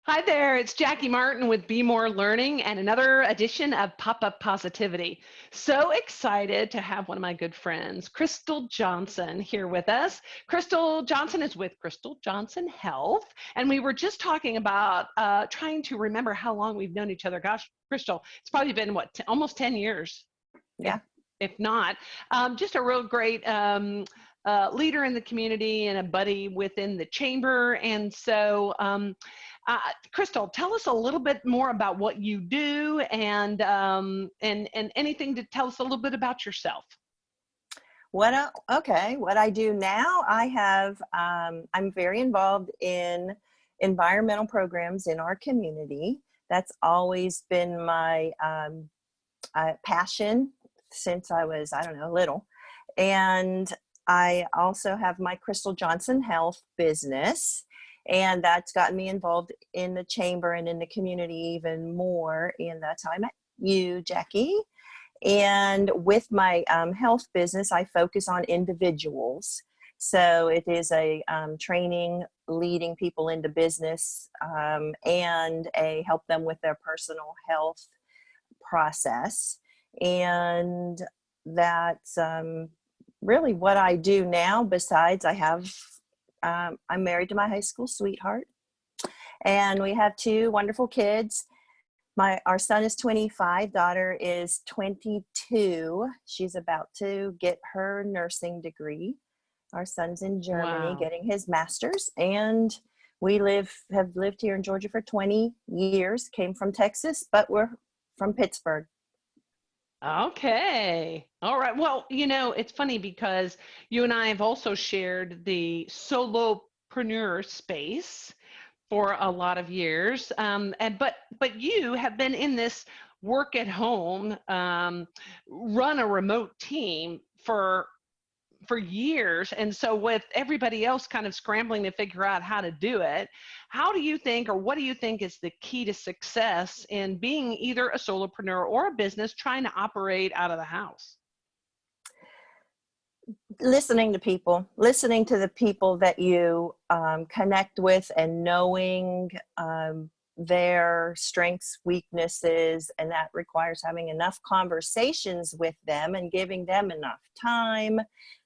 Hi there, it's Jackie Martin with Be More Learning and another edition of Pop-Up Positivity. So excited to have one of my good friends, Crystal Johnson, here with us. Crystal Johnson is with Crystal Johnson Health, and we were just talking about trying to remember how long we've known each other. Gosh, Crystal, it's probably been, what, almost 10 years, Yeah. if not. Just a real great leader in the community and a buddy within the chamber. And so, Crystal, tell us a little bit more about what you do and anything to tell us a little bit about yourself. What I do now, I'm very involved in environmental programs in our community. That's always been my passion since I was, I don't know, little. And I also have my Crystal Johnson Health business, and that's gotten me involved in the chamber and in the community even more. And that's how I met you, Jackie. And with my health business, I focus on individuals. So it is a training, leading people into business, and a help them with their personal health process. And that's really what I do now. Besides, I'm married to my high school sweetheart, and we have two wonderful kids. Our son is 25, daughter is 22. She's about to get her nursing degree. Our son's in Germany. Wow. Getting his master's, and we have lived here in Georgia for 20 years, came from Texas, but we're from Pittsburgh. Okay. All right. Well, it's funny because you and I have also shared the solopreneur space for a lot of years. But you have been in this work at home, run a remote team for years. And so with everybody else kind of scrambling to figure out how to do it, how do you think, or what do you think is the key to success in being either a solopreneur or a business trying to operate out of the house? Listening to the people that you connect with, and knowing their strengths, weaknesses, and that requires having enough conversations with them and giving them enough time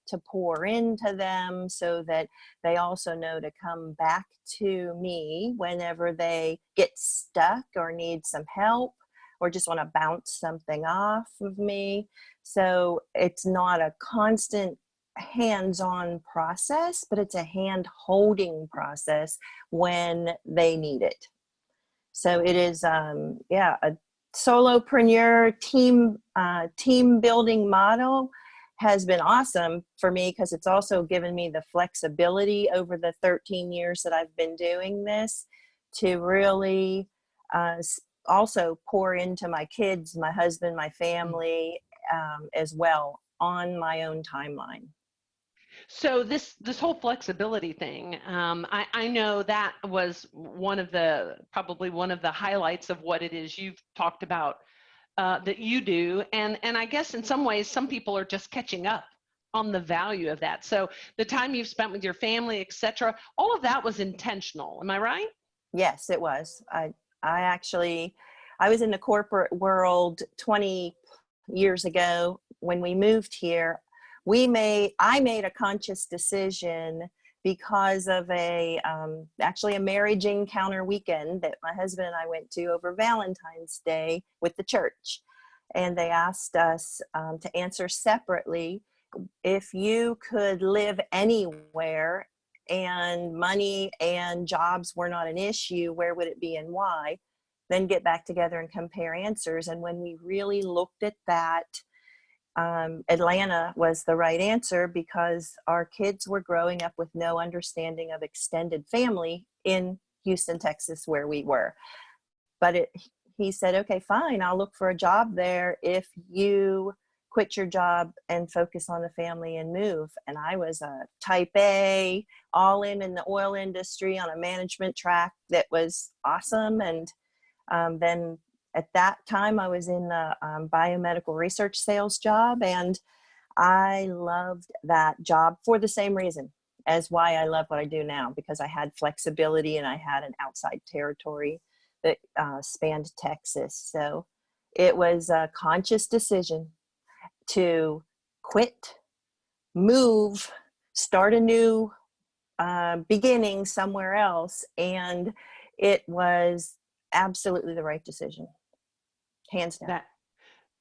to pour into them so that they also know to come back to me whenever they get stuck or need some help or just want to bounce something off of me. So it's not a constant hands-on process, but it's a hand-holding process when they need it. So it is, a solopreneur team building model has been awesome for me because it's also given me the flexibility over the 13 years that I've been doing this to really also pour into my kids, my husband, my family, as well on my own timeline. So this whole flexibility thing, I know that was probably one of the highlights of what it is you've talked about that you do, and I guess in some ways some people are just catching up on the value of that. So the time you've spent with your family, etc., all of that was intentional. Am I right? Yes, it was. I was in the corporate world 20 years ago. When we moved here, I made a conscious decision because of actually a marriage encounter weekend that my husband and I went to over Valentine's Day with the church. And they asked us to answer separately, if you could live anywhere and money and jobs were not an issue, where would it be and why? Then get back together and compare answers. And when we really looked at that, Atlanta was the right answer because our kids were growing up with no understanding of extended family in Houston, Texas, where we were. But he said, okay, fine, I'll look for a job there if you quit your job and focus on the family and move. And I was a type A, all in the oil industry on a management track that was awesome. And then at that time, I was in the biomedical research sales job, and I loved that job for the same reason. as why I love what I do now, because I had flexibility and I had an outside territory that spanned Texas. So it was a conscious decision to quit, move, start a new beginning somewhere else. And it was absolutely the right decision, hands down.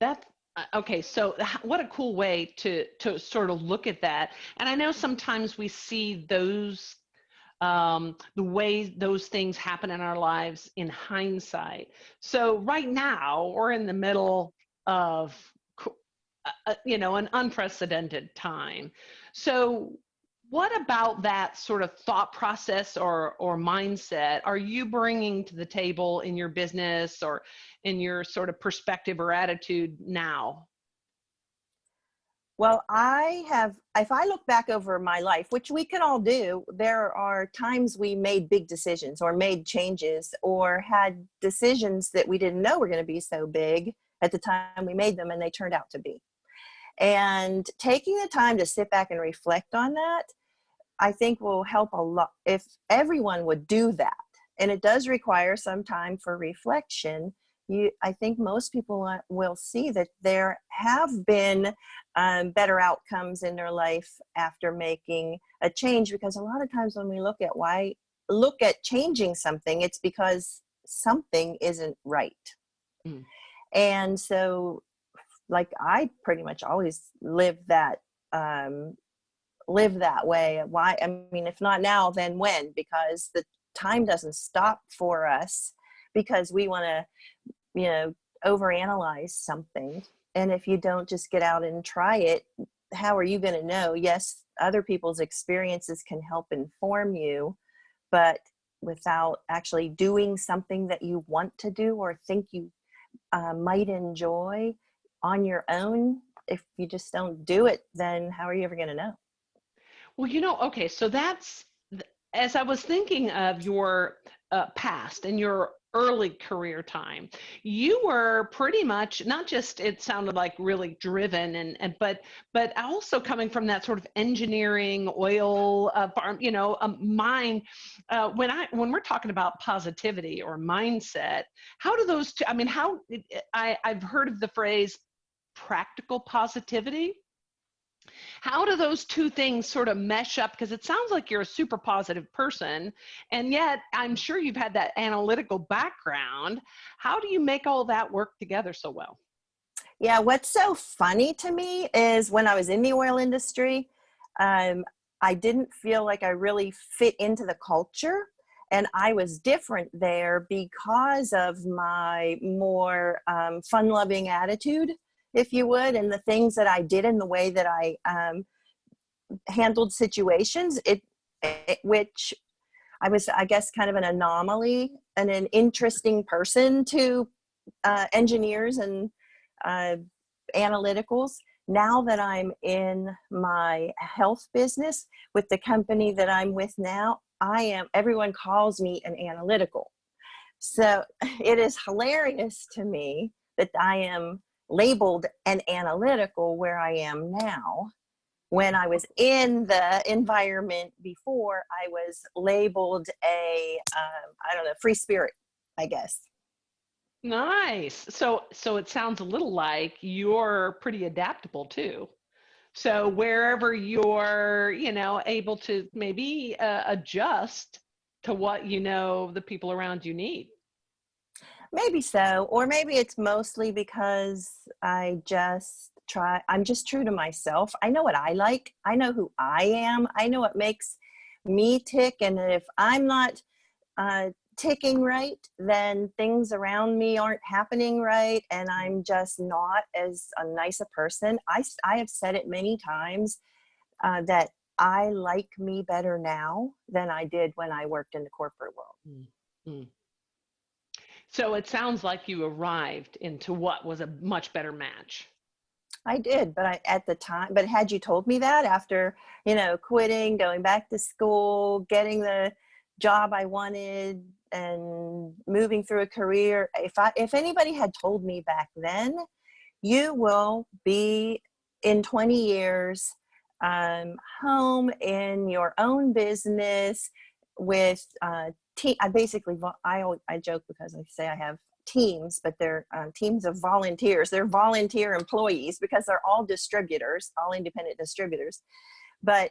That okay, so what a cool way to sort of look at that. And I know sometimes we see those the way those things happen in our lives in hindsight. So right now we're in the middle of you know, an unprecedented time. So what about that sort of thought process or mindset are you bringing to the table in your business or in your sort of perspective or attitude now? Well, if I look back over my life, which we can all do, there are times we made big decisions or made changes or had decisions that we didn't know were going to be so big at the time we made them, and they turned out to be. And taking the time to sit back and reflect on that, I think will help a lot if everyone would do that. And it does require some time for reflection. I think most people will see that there have been better outcomes in their life after making a change, because a lot of times when we look at changing something, it's because something isn't right. Mm. And so, like, I pretty much always live that way. Why? I mean, if not now, then when? Because the time doesn't stop for us because we want to, overanalyze something. And if you don't just get out and try it, how are you going to know? Yes, other people's experiences can help inform you, but without actually doing something that you want to do or think you might enjoy on your own, if you just don't do it, then how are you ever going to know? Well, you know, okay, so as I was thinking of your past and your early career time, you were pretty much not just, it sounded like really driven but also coming from that sort of engineering, oil farm, mine. When we're talking about positivity or mindset, how do those two? I mean, I've heard of the phrase practical positivity. How do those two things sort of mesh up? Because it sounds like you're a super positive person, and yet I'm sure you've had that analytical background. How do you make all that work together so well? Yeah, what's so funny to me is when I was in the oil industry, I didn't feel like I really fit into the culture. And I was different there because of my more fun-loving attitude, if you would, and the things that I did and the way that I handled situations, which I was, I guess, kind of an anomaly and an interesting person to engineers and analyticals. Now that I'm in my health business with the company that I'm with now, everyone calls me an analytical. So it is hilarious to me that I am labeled an analytical where I am now. When I was in the environment before, I was labeled I don't know, free spirit, I guess. Nice. So it sounds a little like you're pretty adaptable too. So wherever you're, able to maybe adjust to what the people around you need. Maybe so, or maybe it's mostly because I'm just true to myself. I know what I like. I know who I am. I know what makes me tick. And if I'm not ticking right, then things around me aren't happening right. And I'm just not as a nice a person. I have said it many times that I like me better now than I did when I worked in the corporate world. Mm-hmm. So it sounds like you arrived into what was a much better match. I did, but had you told me that after, quitting, going back to school, getting the job I wanted and moving through a career, if anybody had told me back then, you will be in 20 years home, in your own business with I basically, I joke because I say I have teams, but they're teams of volunteers. They're volunteer employees because they're all distributors, all independent distributors. But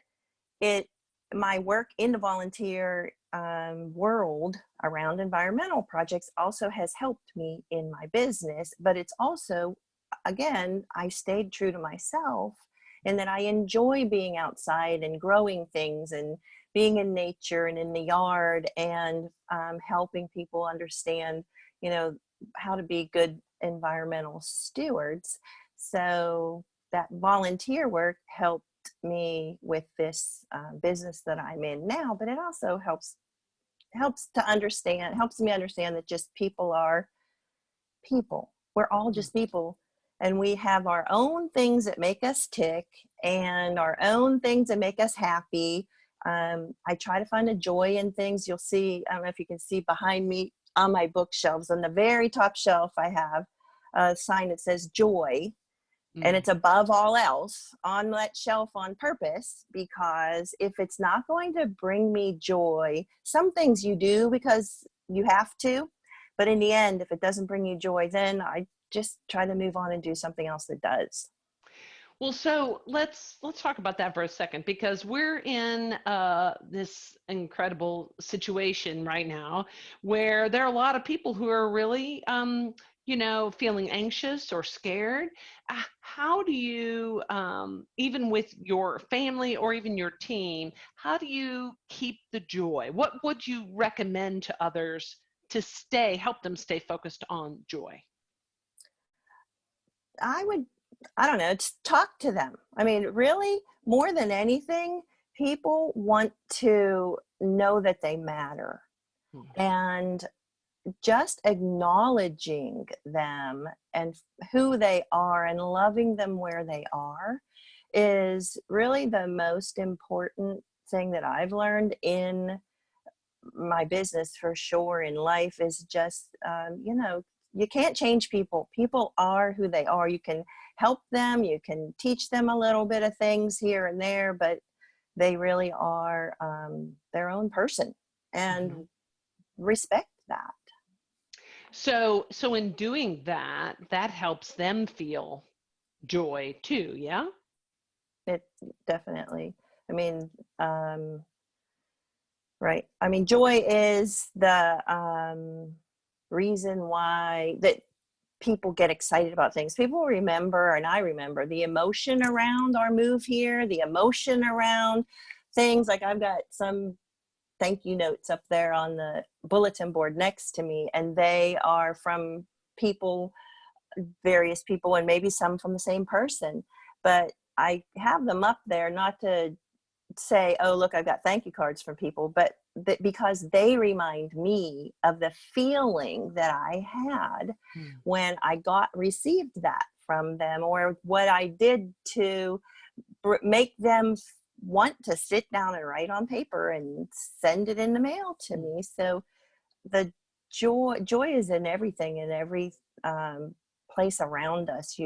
my work in the volunteer world around environmental projects also has helped me in my business. But it's also, again, I stayed true to myself, and that I enjoy being outside and growing things and being in nature and in the yard, and helping people understand, how to be good environmental stewards. So that volunteer work helped me with this business that I'm in now, but it also helps me understand that just people are people. We're all just people, and we have our own things that make us tick and our own things that make us happy. I try to find a joy in things. You'll see, I don't know if you can see behind me on my bookshelves, on the very top shelf, I have a sign that says joy. And it's above all else on that shelf on purpose, because if it's not going to bring me joy, some things you do because you have to, but in the end, if it doesn't bring you joy, then I just try to move on and do something else that does. Well, so let's talk about that for a second, because we're in this incredible situation right now where there are a lot of people who are really, feeling anxious or scared. How do you, even with your family or even your team, how do you keep the joy? What would you recommend to others to help them stay focused on joy? I don't know, just talk to them. I mean, really, more than anything, people want to know that they matter. Hmm. And just acknowledging them and who they are and loving them where they are is really the most important thing that I've learned in my business, for sure, in life, is just, you can't change people. People are who they are. You can help them, you can teach them a little bit of things here and there, but they really are their own person, and Mhm. respect that. So in doing that, that helps them feel joy too, yeah? It definitely, I mean, right. I mean, joy is the reason why that people get excited about things. People remember, and I remember, the emotion around our move here, the emotion around things. Like, I've got some thank you notes up there on the bulletin board next to me, and they are from people, various people, and maybe some from the same person. But I have them up there not to say, oh, look, I've got thank you cards from people, but because they remind me of the feeling that I had Mm. when I received that from them, or what I did to make them want to sit down and write on paper and send it in the mail to me. So the joy is in everything, in every place around us.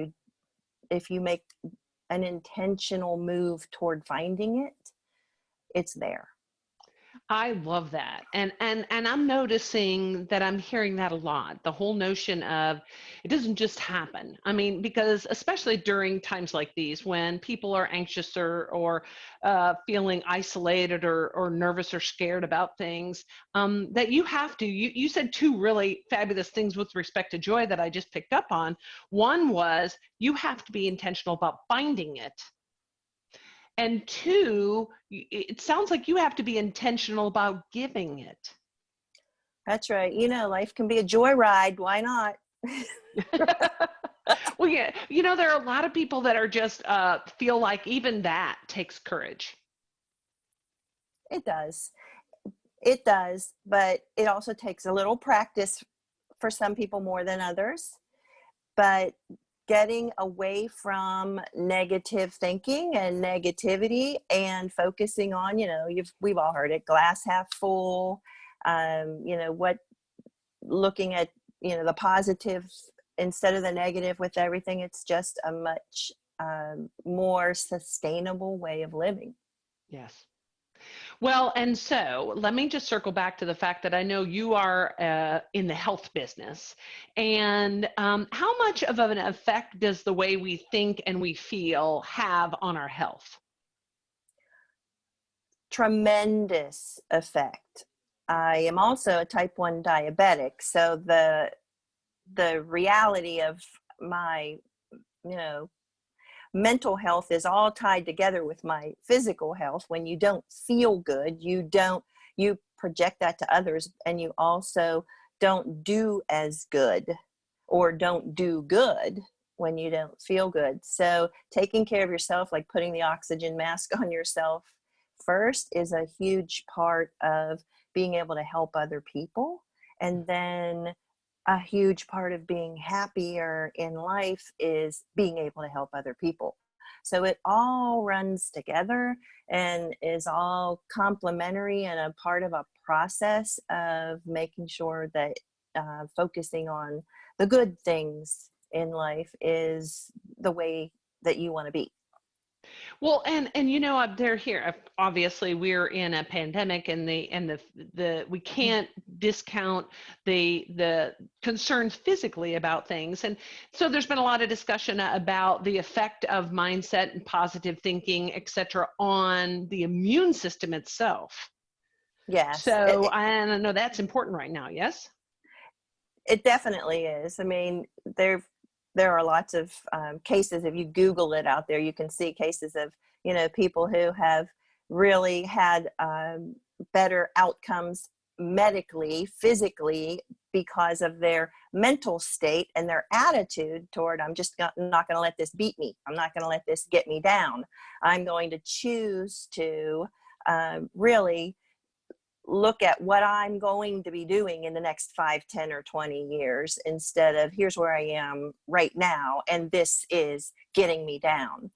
If you make an intentional move toward finding it, it's there. I love that. And I'm noticing that I'm hearing that a lot. The whole notion of it doesn't just happen. I mean, because especially during times like these when people are anxious or feeling isolated or nervous or scared about things, that you have to, you said two really fabulous things with respect to joy that I just picked up on. One was you have to be intentional about finding it. And two, it sounds like you have to be intentional about giving it. That's right. Life can be a joyride. Why not? Well, yeah, there are a lot of people that are just feel like even that takes courage. It does. It does. But it also takes a little practice for some people more than others. But getting away from negative thinking and negativity and focusing on, we've all heard it, glass half full, looking at, the positive instead of the negative with everything. It's just a much more sustainable way of living. Yes. Well, and so let me just circle back to the fact that I know you are in the health business. And how much of an effect does the way we think and we feel have on our health? Tremendous effect. I am also a type 1 diabetic, so the reality of my, you know, mental health is all tied together with my physical health. When you don't feel good, you project that to others, and you also don't do as good, or don't do good when you don't feel good. So taking care of yourself, like putting the oxygen mask on yourself first, is a huge part of being able to help other people. And then a huge part of being happier in life is being able to help other people. So it all runs together and is all complementary and a part of a process of making sure that focusing on the good things in life is the way that you want to be. Well, and they're here. Obviously, we're in a pandemic, and the we can't discount the concerns physically about things. And so there's been a lot of discussion about the effect of mindset and positive thinking, et cetera, on the immune system itself. Yes, So I know that's important right now. Yes. it definitely is. I mean, there are lots of cases. If you Google it out there, you can see cases of, people who have really had better outcomes medically, physically, because of their mental state and their attitude toward, I'm just not going to let this beat me. I'm not going to let this get me down. I'm going to choose to really look at what I'm going to be doing in the next 5, 10, or 20 years, instead of here's where I am right now, and this is getting me down.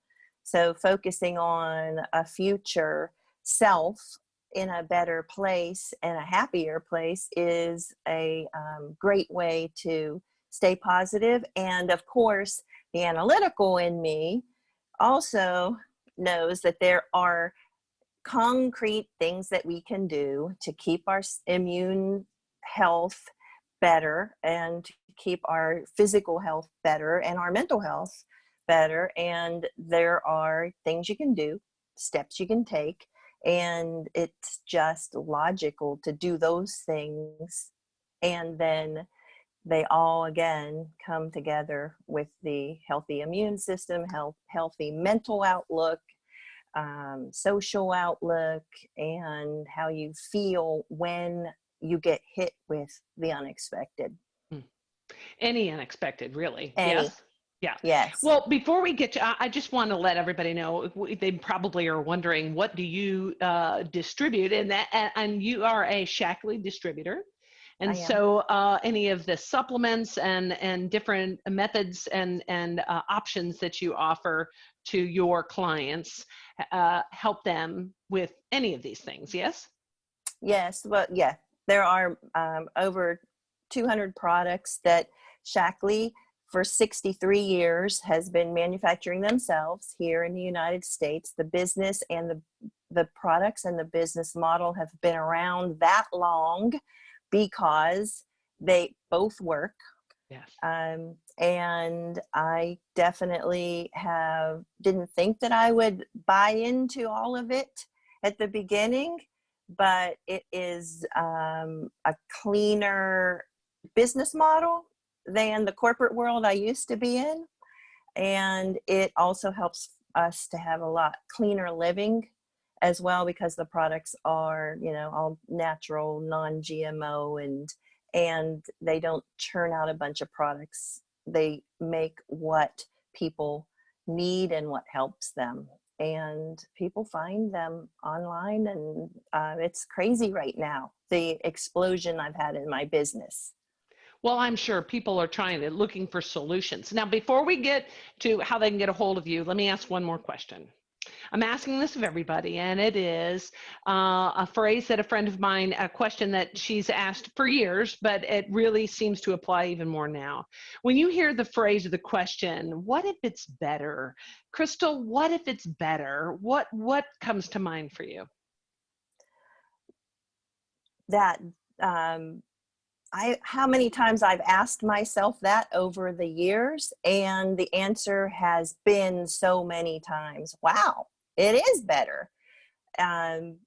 So focusing on a future self in a better place and a happier place is a great way to stay positive. And of course, the analytical in me also knows that there are concrete things that we can do to keep our immune health better, and to keep our physical health better, and our mental health better. And there are things you can do, steps you can take, and it's just logical to do those things. And then they all again come together with the healthy immune system, healthy mental outlook, social outlook, and how you feel when you get hit with the unexpected. Any unexpected, really. Any. Yes. Yeah. Yes. Well, before we get to, I just want to let everybody know, they probably are wondering, what do you distribute? And you are a Shaklee Distributor. And I am. so any of the supplements and different methods and options that you offer to your clients help them with any of these things, yes? Yes. Well, yeah, there are over 200 products that Shaklee for 63 years has been manufacturing themselves here in the United States. The business and the products and the business model have been around that long because they both work. Yes. And I definitely didn't think that I would buy into all of it at the beginning, but it is a cleaner business model than the corporate world I used to be in. And it also helps us to have a lot cleaner living as well, because the products are, all natural, non-GMO, and they don't churn out a bunch of products. They make what people need and what helps them. And people find them online, and it's crazy right now, the explosion I've had in my business. Well, I'm sure people are looking for solutions. Now, before we get to how they can get a hold of you, let me ask one more question. I'm asking this of everybody, and it is a phrase that a friend of mine, a question that she's asked for years, but it really seems to apply even more now. When you hear the phrase or the question, what if it's better? Crystal, what if it's better? What comes to mind for you? That how many times I've asked myself that over the years, and the answer has been so many times, wow, it is better. Um,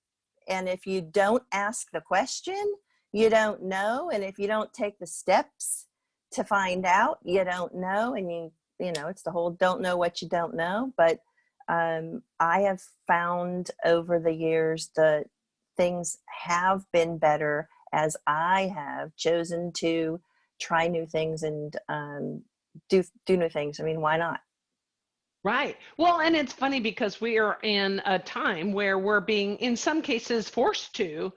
and if you don't ask the question, you don't know. And if you don't take the steps to find out, you don't know. And you know, it's the whole don't know what you don't know. But I have found over the years that things have been better as I have chosen to try new things and do new things. I mean, why not? Right. Well, and it's funny because we are in a time where we're being, in some cases, forced to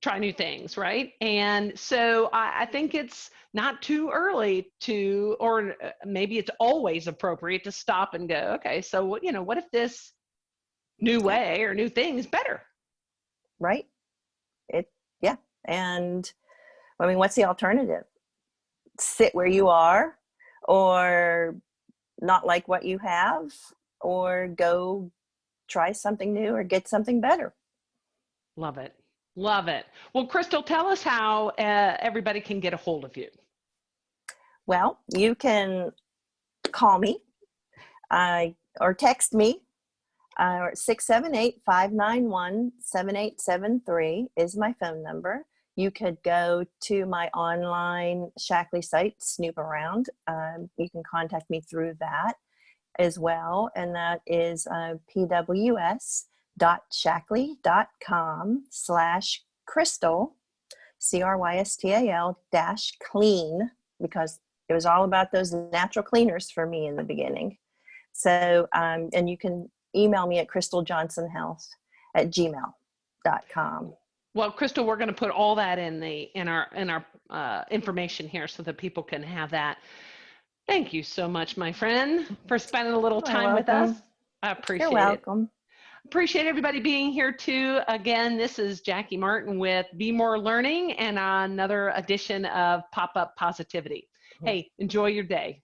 try new things, right? And so I think it's not too early to, or maybe it's always appropriate to stop and go, okay, so what, what if this new Yeah, way or new thing is better? right. It, yeah. And I mean, what's the alternative? Sit where you are, or not like what you have, or go try something new or get something better. Love it. Love it. Well, Crystal, tell us how everybody can get a hold of you. Well, you can call me or text me. 678-591-7873 is my phone number. You could go to my online Shaklee site, snoop around. You can contact me through that as well, and that is pws.shaklee.com/crystal, CRYSTAL -clean, because it was all about those natural cleaners for me in the beginning. So, and you can email me at crystaljohnsonhealth@gmail.com. Well, Crystal, we're going to put all that in our information here so that people can have that. Thank you so much, my friend, for spending a little You're time with us. welcome. I You're appreciate it. welcome. Appreciate everybody being here too. Again, this is Jackie Martin with Be More Learning and another edition of Pop-Up Positivity. Hey, enjoy your day.